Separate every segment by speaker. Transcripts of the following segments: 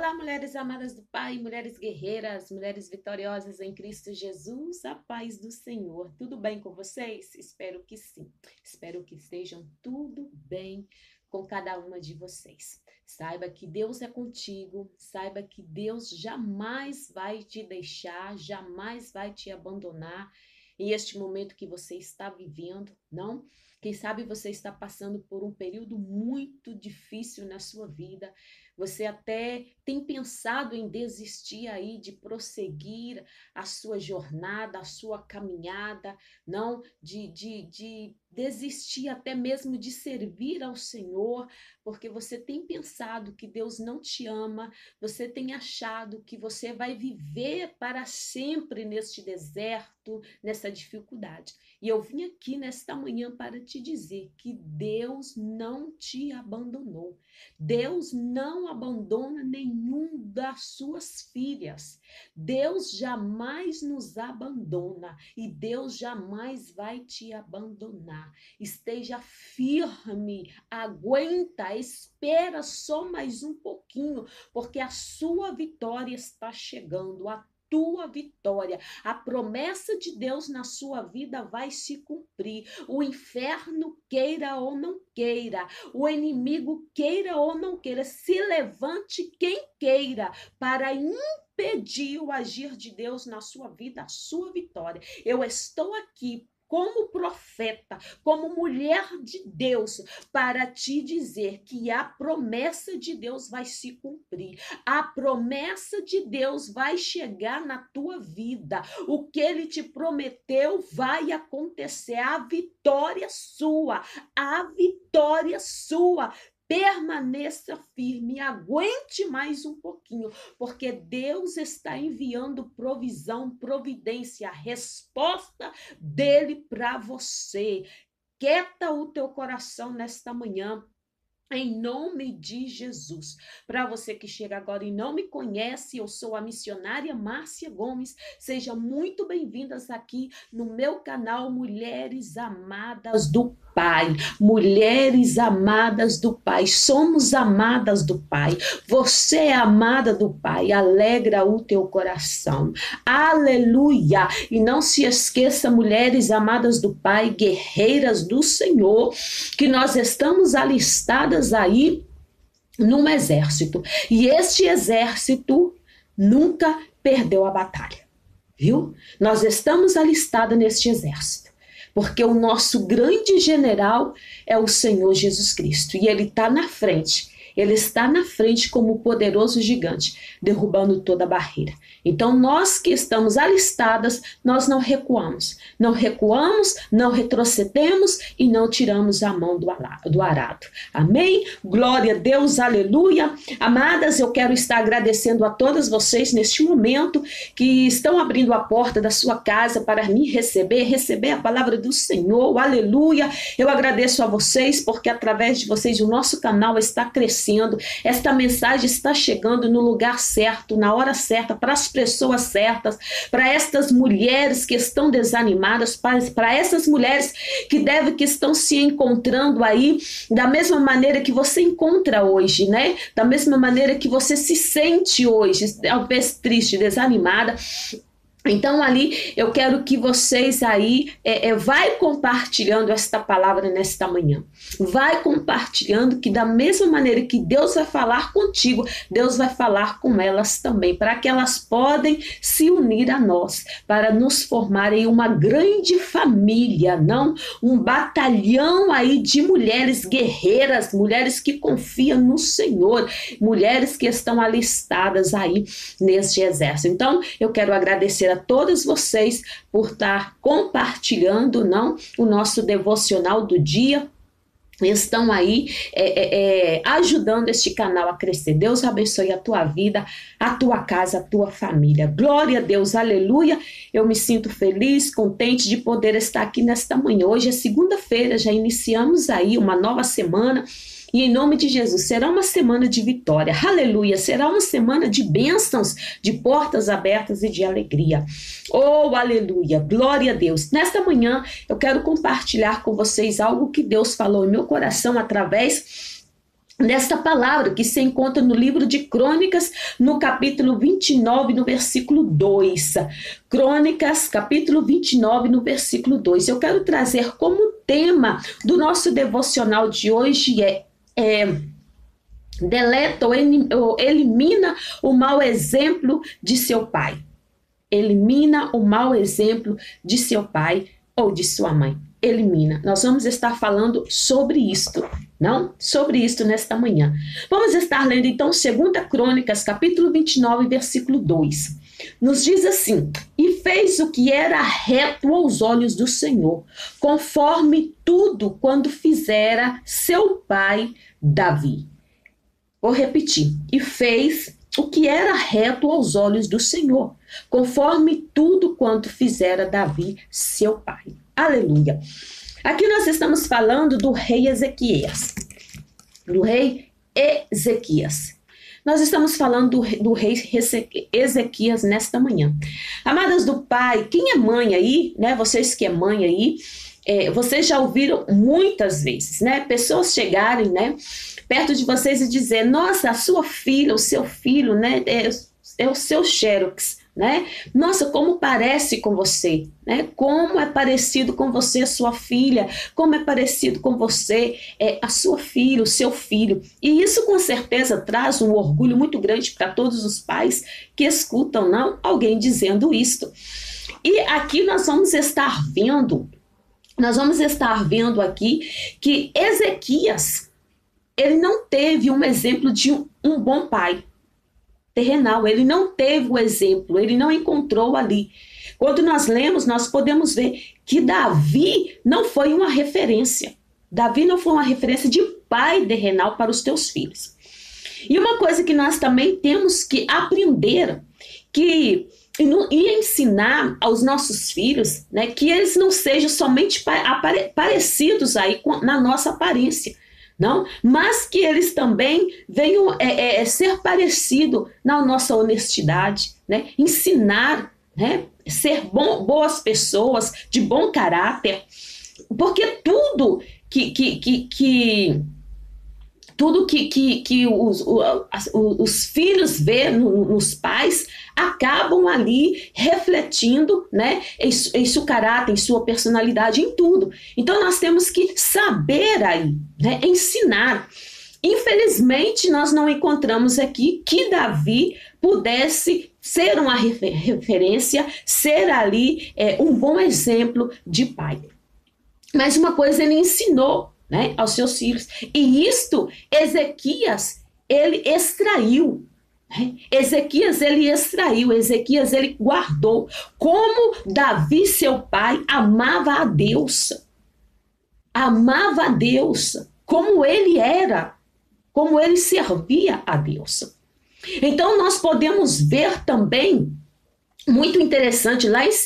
Speaker 1: Olá, mulheres amadas do Pai, mulheres guerreiras, mulheres vitoriosas em Cristo Jesus, a paz do Senhor. Tudo bem com vocês? Espero que sim. Espero que estejam tudo bem com cada uma de vocês. Saiba que Deus é contigo, saiba que Deus jamais vai te deixar, jamais vai te abandonar em este momento que você está vivendo, não? Quem sabe você está passando por um período muito difícil na sua vida. Você até tem pensado em desistir aí de prosseguir a sua jornada, a sua caminhada, não? De desistir até mesmo de servir ao Senhor, porque você tem pensado que Deus não te ama, você tem achado que você vai viver para sempre neste deserto, nessa dificuldade. E eu vim aqui nesta manhã para te dizer que Deus não te abandonou. Deus não abandona nenhum das suas filhas. Deus jamais nos abandona e Deus jamais vai te abandonar. Esteja firme, aguenta, espera só mais um pouquinho, porque a sua vitória está chegando, a tua vitória. A promessa de Deus na sua vida vai se cumprir. O inferno queira ou não queira, o inimigo queira ou não queira, se levante quem queira para impedir o agir de Deus na sua vida, a sua vitória. Eu estou aqui como profeta, como mulher de Deus, para te dizer que a promessa de Deus vai se cumprir. A promessa de Deus vai chegar na tua vida. O que ele te prometeu vai acontecer. A vitória sua, a vitória sua. Permaneça firme, aguente mais um pouquinho, porque Deus está enviando provisão, providência, a resposta dele para você. Quieta o teu coração nesta manhã, em nome de Jesus. Para você que chega agora e não me conhece, eu sou a missionária Márcia Gomes. Sejam muito bem-vindas aqui no meu canal Mulheres Amadas do Pai. Mulheres amadas do Pai. Somos amadas do Pai. Você é amada do Pai. Alegra o teu coração. Aleluia! E não se esqueça, mulheres amadas do Pai, guerreiras do Senhor, que nós estamos alistadas aí num exército. E este exército nunca perdeu a batalha, viu? Nós estamos alistados neste exército, porque o nosso grande general é o Senhor Jesus Cristo. E ele está na frente. Ele está na frente como poderoso gigante, derrubando toda a barreira. Então, nós que estamos alistadas, nós não recuamos. Não recuamos, não retrocedemos e não tiramos a mão do arado. Amém? Glória a Deus, aleluia. Amadas, eu quero estar agradecendo a todas vocês neste momento que estão abrindo a porta da sua casa para me receber a palavra do Senhor, aleluia. Eu agradeço a vocês porque através de vocês o nosso canal está crescendo. Esta mensagem está chegando no lugar certo, na hora certa, para as pessoas certas, para estas mulheres que estão desanimadas, para essas mulheres que estão se encontrando aí da mesma maneira que você encontra hoje, né? Da mesma maneira que você se sente hoje, talvez triste, desanimada. Então ali eu quero que vocês aí vai compartilhando esta palavra nesta manhã. Vai compartilhando que da mesma maneira que Deus vai falar contigo, Deus vai falar com elas também, para que elas podem se unir a nós, para nos formarem uma grande família, não? Um batalhão aí de mulheres guerreiras, mulheres que confiam no Senhor, mulheres que estão alistadas aí neste exército. Então eu quero agradecer a todas vocês por estar compartilhando, não, o nosso devocional do dia. Estão aí ajudando este canal a crescer. Deus abençoe a tua vida, a tua casa, a tua família. Glória a Deus, aleluia. Eu me sinto feliz, contente de poder estar aqui nesta manhã. Hoje é segunda-feira, já iniciamos aí uma nova semana. E em nome de Jesus, será uma semana de vitória, aleluia, será uma semana de bênçãos, de portas abertas e de alegria. Oh, aleluia, glória a Deus. Nesta manhã, eu quero compartilhar com vocês algo que Deus falou em meu coração através nesta palavra que se encontra no livro de Crônicas, no capítulo 29, no versículo 2. Crônicas, capítulo 29, no versículo 2. Eu quero trazer como tema do nosso devocional de hoje deleta ou elimina o mau exemplo de seu pai. Elimina o mau exemplo de seu pai ou de sua mãe. Elimina. Nós vamos estar falando sobre isto, não? Sobre isto nesta manhã. Vamos estar lendo então 2 Crônicas, capítulo 29, versículo 2. Nos diz assim: e fez o que era reto aos olhos do Senhor, conforme tudo quando fizera seu pai Davi. Vou repetir. E fez o que era reto aos olhos do Senhor, conforme tudo quanto fizera Davi, seu pai. Aleluia. Aqui nós estamos falando do rei Ezequias. Do rei Ezequias. Nós estamos falando do rei Ezequias nesta manhã. Amadas do pai, quem é mãe aí, né? Vocês que é mãe aí, vocês já ouviram muitas vezes, né? Pessoas chegarem, né, perto de vocês e dizer: nossa, a sua filha, o seu filho, né, é o seu xerox, né? Nossa, como parece com você, né? Como é parecido com você a sua filha, como é parecido com você a sua filha, o seu filho. E isso com certeza traz um orgulho muito grande para todos os pais que escutam, não, alguém dizendo isto. E aqui nós vamos estar vendo aqui que Ezequias, ele não teve um exemplo de um bom pai terrenal, ele não teve o exemplo, ele não encontrou ali. Quando nós lemos, nós podemos ver que Davi não foi uma referência. Davi não foi uma referência de pai terrenal para os teus filhos. E uma coisa que nós também temos que aprender, e ensinar aos nossos filhos, né, que eles não sejam somente parecidos aí na nossa aparência, não, mas que eles também venham ser parecidos na nossa honestidade, né, ensinar, né, ser boas pessoas, de bom caráter, porque tudo que os filhos vê nos pais acabam ali refletindo, né, em seu caráter, em sua personalidade, em tudo. Então nós temos que saber aí, né, ensinar. Infelizmente nós não encontramos aqui que Davi pudesse ser uma referência, ser ali um bom exemplo de pai. Mas uma coisa ele ensinou, né, aos seus filhos. E isto, Ezequias, ele extraiu. Né? Ezequias, ele guardou. Como Davi, seu pai, amava a Deus. Amava a Deus. Como ele era. Como ele servia a Deus. Então, nós podemos ver também, muito interessante, lá em 2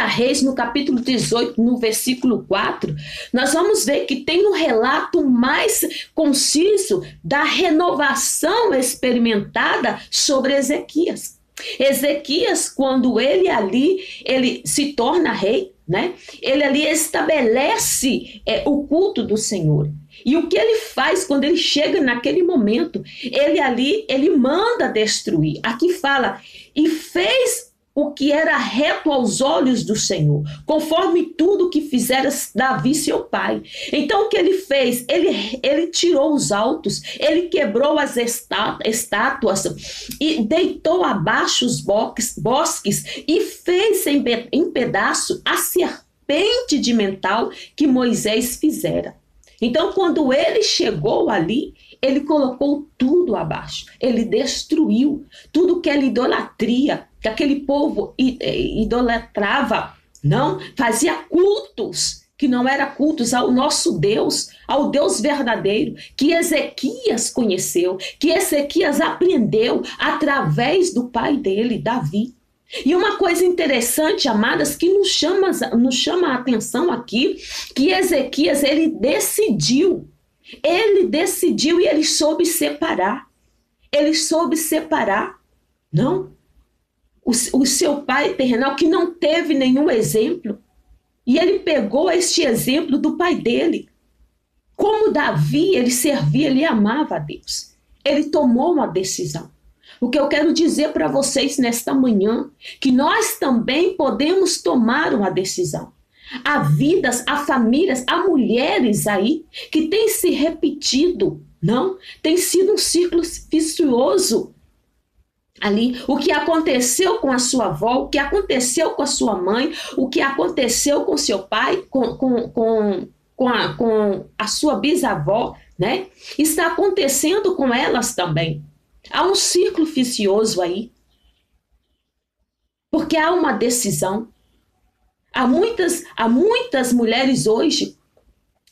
Speaker 1: Reis, no capítulo 18, no versículo 4, nós vamos ver que tem um relato mais conciso da renovação experimentada sobre Ezequias. Ezequias, quando ele se torna rei, né? Ele ali estabelece o culto do Senhor. E o que ele faz quando ele chega naquele momento? Ele manda destruir. Aqui fala, e fez o que era reto aos olhos do Senhor, conforme tudo que fizera Davi, seu pai. Então o que ele fez? Ele tirou os altos, ele quebrou as estátuas e deitou abaixo os bosques e fez em pedaço a serpente de mental que Moisés fizera. Então, quando ele chegou ali, ele colocou tudo abaixo. Ele destruiu tudo que era idolatria, que aquele povo idolatrava, não? Fazia cultos, que não eram cultos ao nosso Deus, ao Deus verdadeiro, que Ezequias conheceu, que Ezequias aprendeu através do pai dele, Davi. E uma coisa interessante, amadas, que nos chama a atenção aqui, que Ezequias, ele decidiu e ele soube separar. Ele soube separar, não? O seu pai terrenal, que não teve nenhum exemplo, e ele pegou este exemplo do pai dele. Como Davi, ele servia, ele amava a Deus. Ele tomou uma decisão. O que eu quero dizer para vocês nesta manhã, que nós também podemos tomar uma decisão. Há vidas, há famílias, há mulheres aí que têm se repetido, não? Tem sido um círculo vicioso ali. O que aconteceu com a sua avó, o que aconteceu com a sua mãe, o que aconteceu com seu pai, com a sua bisavó, né? Está acontecendo com elas também. Há um círculo vicioso aí. Porque há uma decisão. Há muitas mulheres hoje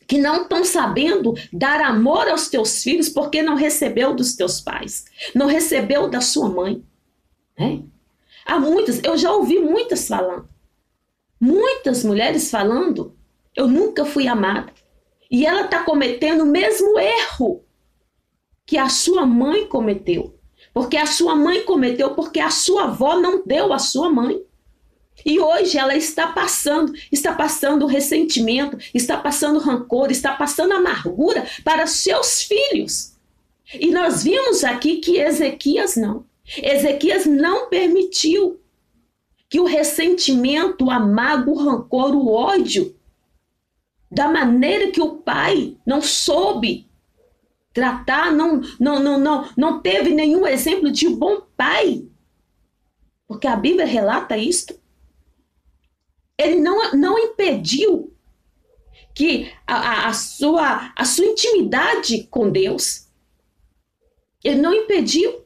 Speaker 1: que não estão sabendo dar amor aos teus filhos porque não recebeu dos teus pais, não recebeu da sua mãe. Né? Há muitas, eu já ouvi muitas falando. Muitas mulheres falando, eu nunca fui amada. E ela está cometendo o mesmo erro que a sua mãe cometeu. Porque a sua mãe cometeu, porque a sua avó não deu à sua mãe. E hoje ela está passando ressentimento, está passando rancor, está passando amargura para seus filhos. E nós vimos aqui que Ezequias não permitiu que o ressentimento, o amargo, o rancor, o ódio, da maneira que o pai não soube tratar, não teve nenhum exemplo de bom pai. Porque a Bíblia relata isto. Ele não impediu que a sua intimidade com Deus, ele não impediu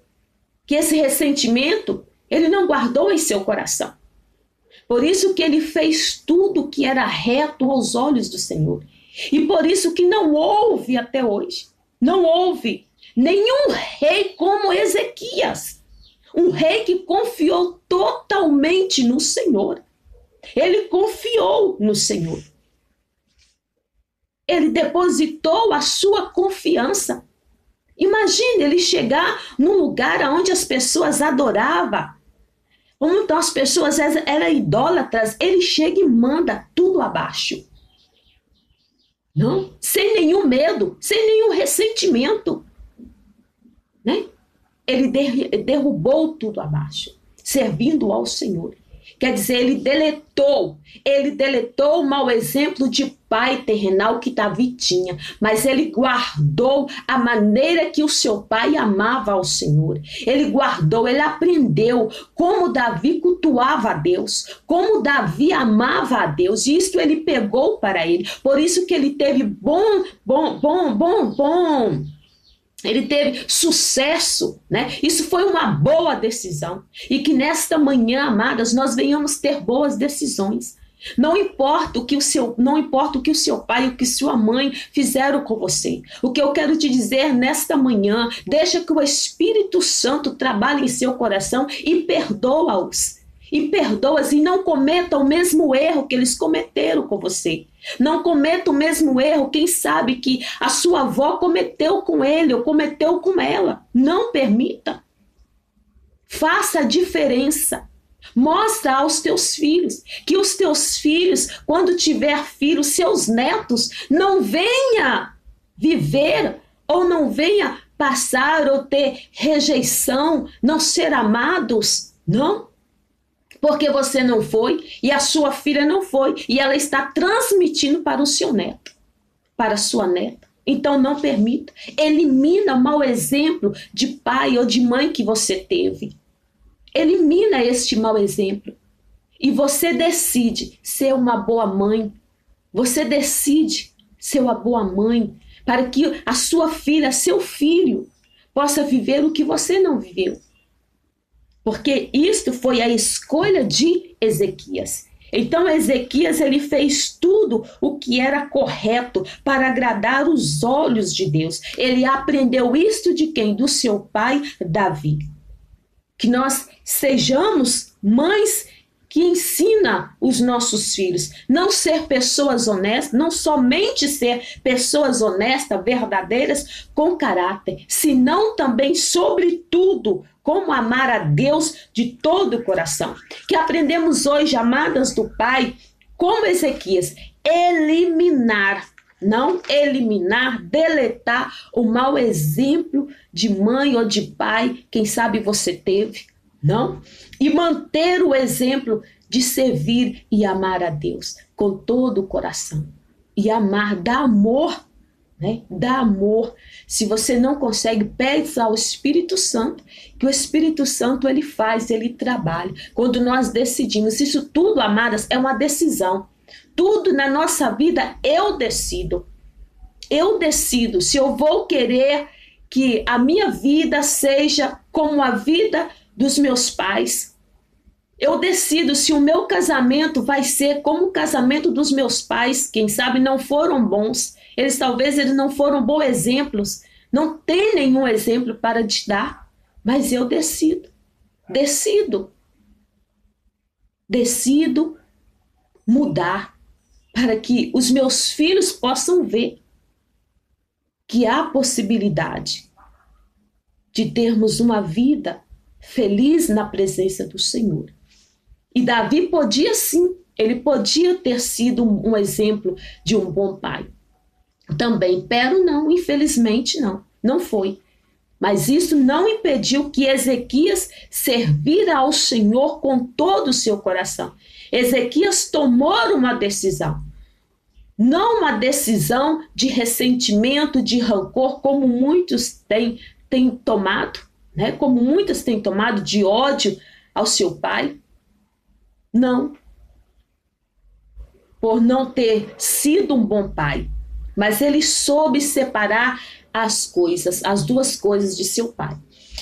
Speaker 1: que esse ressentimento, ele não guardou em seu coração. Por isso que ele fez tudo que era reto aos olhos do Senhor. E por isso que não houve até hoje, não houve nenhum rei como Ezequias. Um rei que confiou totalmente no Senhor. Ele confiou no Senhor. Ele depositou a sua confiança. Imagine ele chegar num lugar onde as pessoas adoravam. Então as pessoas eram idólatras. Ele chega e manda tudo abaixo. Não? Sem nenhum medo, sem nenhum ressentimento. Né? Ele derrubou tudo abaixo, servindo ao Senhor. Quer dizer, ele deletou o mau exemplo de pai terrenal que Davi tinha, mas ele guardou a maneira que o seu pai amava ao Senhor. Ele guardou, ele aprendeu como Davi cultuava a Deus, como Davi amava a Deus, e isso ele pegou para ele. Por isso que ele teve ele teve sucesso, né? Isso foi uma boa decisão. E que nesta manhã, amadas, nós venhamos ter boas decisões. Não importa o que o seu pai, o que sua mãe fizeram com você. O que eu quero te dizer nesta manhã, deixa que o Espírito Santo trabalhe em seu coração e perdoa-os. E perdoa-os e não cometa o mesmo erro que eles cometeram com você. Não cometa o mesmo erro, quem sabe que a sua avó cometeu com ele ou cometeu com ela. Não permita. Faça a diferença. Mostra aos teus filhos que os teus filhos, quando tiver filhos, seus netos, não venha viver ou não venha passar ou ter rejeição, não ser amados, não. Porque você não foi e a sua filha não foi e ela está transmitindo para o seu neto, para a sua neta. Então não permita. Elimina o mau exemplo de pai ou de mãe que você teve. Elimina este mau exemplo. E você decide ser uma boa mãe. Você decide ser uma boa mãe para que a sua filha, seu filho, possa viver o que você não viveu. Porque isto foi a escolha de Ezequias. Então Ezequias ele fez tudo o que era correto para agradar os olhos de Deus. Ele aprendeu isto de quem? Do seu pai Davi. Que nós sejamos mães que ensinam os nossos filhos. Não ser pessoas honestas, não somente ser pessoas honestas, verdadeiras, com caráter, senão também, sobretudo, como amar a Deus de todo o coração. Que aprendemos hoje, amadas do Pai, como Ezequias, eliminar Não eliminar, deletar o mau exemplo de mãe ou de pai, quem sabe você teve, não. E manter o exemplo de servir e amar a Deus com todo o coração. E amar, dar amor, né? Dá amor. Se você não consegue, pede ao Espírito Santo, que o Espírito Santo ele faz, ele trabalha. Quando nós decidimos, isso tudo, amadas, é uma decisão. Tudo na nossa vida eu decido. Eu decido se eu vou querer que a minha vida seja como a vida dos meus pais. Eu decido se o meu casamento vai ser como o casamento dos meus pais, quem sabe não foram bons. Talvez eles não foram bons exemplos, não tem nenhum exemplo para te dar, mas eu decido mudar para que os meus filhos possam ver que há possibilidade de termos uma vida feliz na presença do Senhor. E Davi podia sim, ele podia ter sido um exemplo de um bom pai. Também, pero não, infelizmente não foi. Mas isso não impediu que Ezequias servira ao Senhor com todo o seu coração. Ezequias tomou uma decisão. Não uma decisão de ressentimento, de rancor, como muitos têm tomado, né? Como muitas têm tomado de ódio ao seu pai. Não. Por não ter sido um bom pai. Mas ele soube separar as coisas, as duas coisas de seu pai.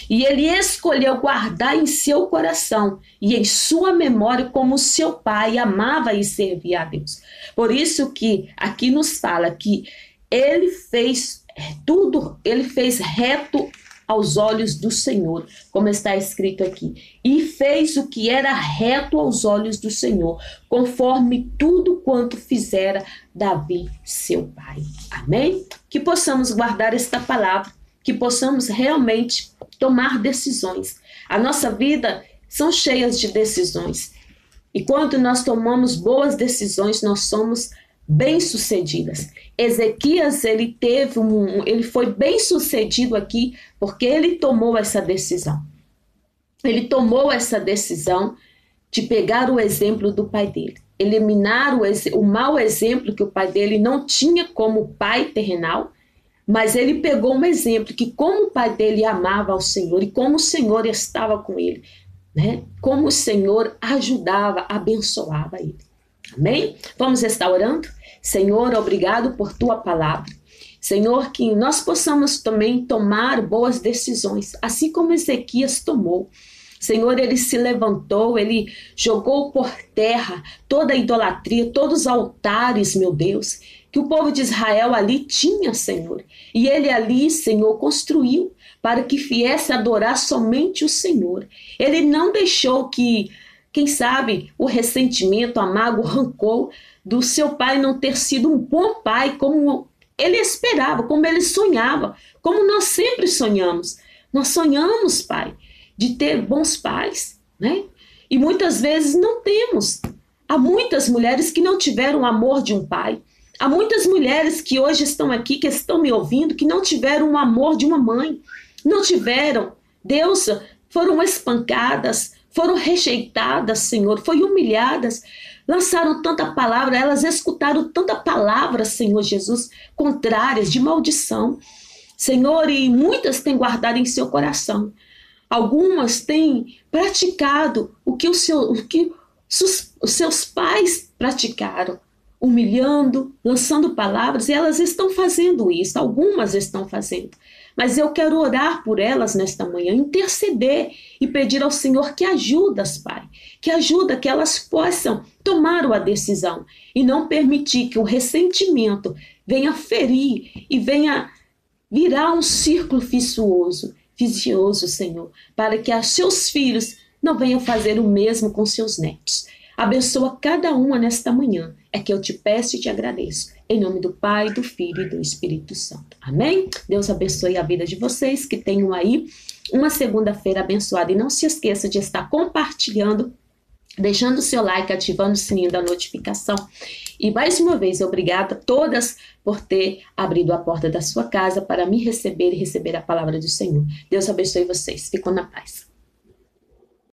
Speaker 1: E ele escolheu guardar em seu coração e em sua memória como seu pai amava e servia a Deus. Por isso que aqui nos fala que ele fez tudo, ele fez reto aos olhos do Senhor, como está escrito aqui. E fez o que era reto aos olhos do Senhor, conforme tudo quanto fizera Davi, seu pai. Amém? Que possamos guardar esta palavra, que possamos realmente tomar decisões. A nossa vida são cheias de decisões. E quando nós tomamos boas decisões, nós somos bem-sucedidas. Ezequias, ele foi bem-sucedido aqui porque ele tomou essa decisão. Ele tomou essa decisão de pegar o exemplo do pai dele, eliminar o mau exemplo que o pai dele não tinha como pai terrenal, mas ele pegou um exemplo que como o pai dele amava ao Senhor e como o Senhor estava com ele, né? Como o Senhor ajudava, abençoava ele. Amém? Vamos estar orando? Senhor, obrigado por tua palavra. Senhor, que nós possamos também tomar boas decisões, assim como Ezequias tomou. Senhor, ele se levantou, ele jogou por terra toda a idolatria, todos os altares, meu Deus, que o povo de Israel ali tinha, Senhor. E ele ali, Senhor, construiu para que viesse adorar somente o Senhor. Ele não deixou que, quem sabe, o ressentimento, a mágoa, o rancor do seu pai não ter sido um bom pai como ele esperava, como ele sonhava, como nós sempre sonhamos. Nós sonhamos, Pai, de ter bons pais, né? E muitas vezes não temos. Há muitas mulheres que não tiveram o amor de um pai. Há muitas mulheres que hoje estão aqui, que estão me ouvindo, que não tiveram o amor de uma mãe. Não tiveram. Deus, foram espancadas, foram rejeitadas, Senhor, foram humilhadas. Lançaram tanta palavra, elas escutaram tanta palavra, Senhor Jesus, contrárias, de maldição. Senhor, e muitas têm guardado em seu coração. Algumas têm praticado o que os seus pais praticaram, humilhando, lançando palavras, e elas estão fazendo isso, algumas estão fazendo. Mas eu quero orar por elas nesta manhã, interceder e pedir ao Senhor que ajudas, Pai, que ajuda que elas possam tomar uma decisão e não permitir que o ressentimento venha ferir e venha virar um círculo vicioso, Senhor, para que os seus filhos não venham fazer o mesmo com seus netos. Abençoa cada uma nesta manhã, é que eu te peço e te agradeço. Em nome do Pai, do Filho e do Espírito Santo. Amém? Deus abençoe a vida de vocês, que tenham aí uma segunda-feira abençoada. E não se esqueça de estar compartilhando deixando o seu like, ativando o sininho da notificação. E mais uma vez, obrigada a todas por ter abrido a porta da sua casa para me receber e receber a palavra do Senhor. Deus abençoe vocês. Ficam na paz.